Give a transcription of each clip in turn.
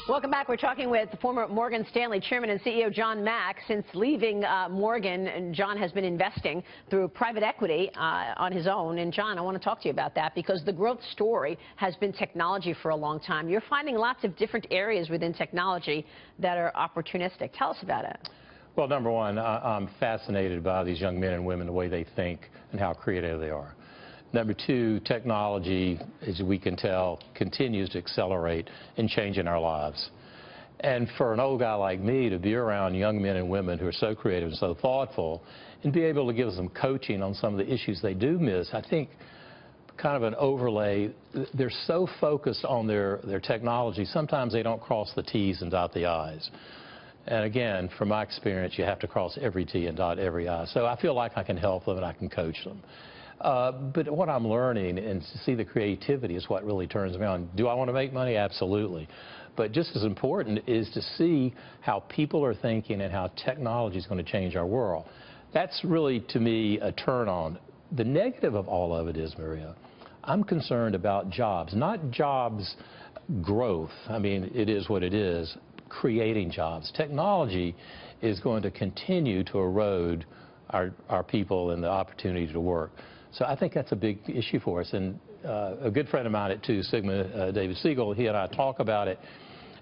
Welcome back. We're talking with the former Morgan Stanley Chairman and CEO John Mack. Since leaving Morgan, John has been investing through private equity on his own. And John, I want to talk to you about that because the growth story has been technology for a long time. You're finding lots of different areas within technology that are opportunistic. Tell us about it. Well, number one, I'm fascinated by these young men and women, the way they think and how creative they are. Number two, technology, as we can tell, continues to accelerate and change in our lives. And for an old guy like me to be around young men and women who are so creative and so thoughtful and be able to give them coaching on some of the issues they do miss, I think kind of an overlay, they're so focused on their technology, sometimes they don't cross the T's and dot the I's. And again, from my experience, you have to cross every T and dot every I. So I feel like I can help them and I can coach them. But what I'm learning and to see the creativity is what really turns me on. Do I want to make money? Absolutely. But just as important is to see how people are thinking and how technology is going to change our world. That's really, to me, a turn on. The negative of all of it is, Maria, I'm concerned about jobs, not jobs growth. I mean, it is what it is, creating jobs. Technology is going to continue to erode our people and the opportunity to work. So I think that's a big issue for us. And a good friend of mine at Sigma, David Siegel, he and I talk about it.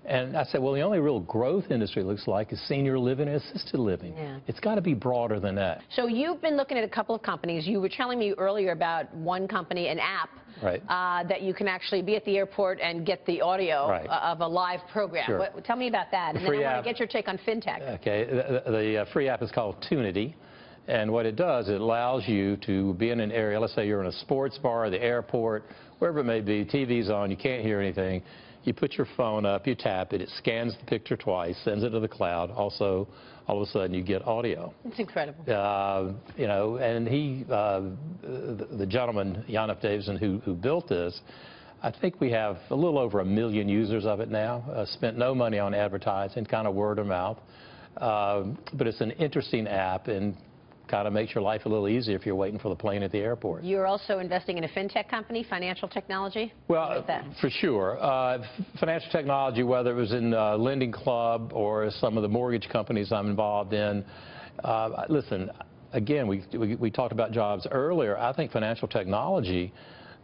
And I said, well, the only real growth industry looks like is senior living and assisted living. Yeah. It's got to be broader than that. So you've been looking at a couple of companies. You were telling me earlier about one company, an app, right, that you can actually be at the airport and get the audio of a live program. Sure. Tell me about that. And then I want to get your take on fintech. Okay. The free app is called TUNITY. And what it does, it allows you to be in an area, let's say you're in a sports bar, the airport, wherever it may be, TV's on, you can't hear anything. You put your phone up, you tap it, it scans the picture twice, sends it to the cloud. Also, all of a sudden, you get audio. It's incredible. You know, and the gentleman, Yannick Davison, who built this, I think we have a little over 1 million users of it now, spent no money on advertising, kind of word of mouth. But it's an interesting app and kind of makes your life a little easier if you're waiting for the plane at the airport. You're also investing in a fintech company, financial technology? Well, for sure. Financial technology, whether it was in Lending Club or some of the mortgage companies I'm involved in. Listen, again, we talked about jobs earlier. I think financial technology,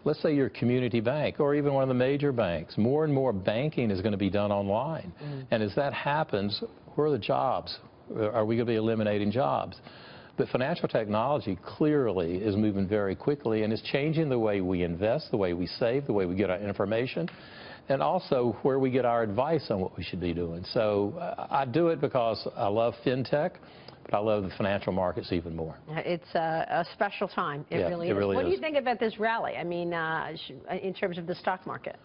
let's say you're a community bank or even one of the major banks, more and more banking is going to be done online. And as that happens, where are the jobs? Are we going to be eliminating jobs? But financial technology clearly is moving very quickly and is changing the way we invest, the way we save, the way we get our information, and also where we get our advice on what we should be doing. So I do it because I love fintech, but I love the financial markets even more. It's a special time. It really is. What do you think about this rally? I mean, in terms of the stock market?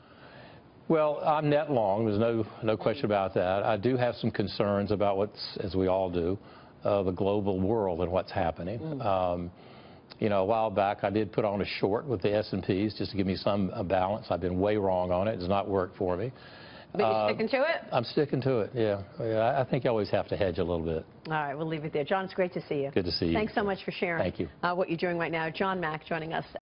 Well, I'm net long. There's no question about that. I do have some concerns about what's, as we all do, the global world and what's happening. You know, a while back I did put on a short with the S&Ps just to give me some balance. I've been way wrong on it. It does not work for me. But you're sticking to it? I'm sticking to it, yeah. I think you always have to hedge a little bit. All right, we'll leave it there. John, it's great to see you. Good to see you. Thanks so much for sharing Thank you. What you're doing right now. John Mack joining us.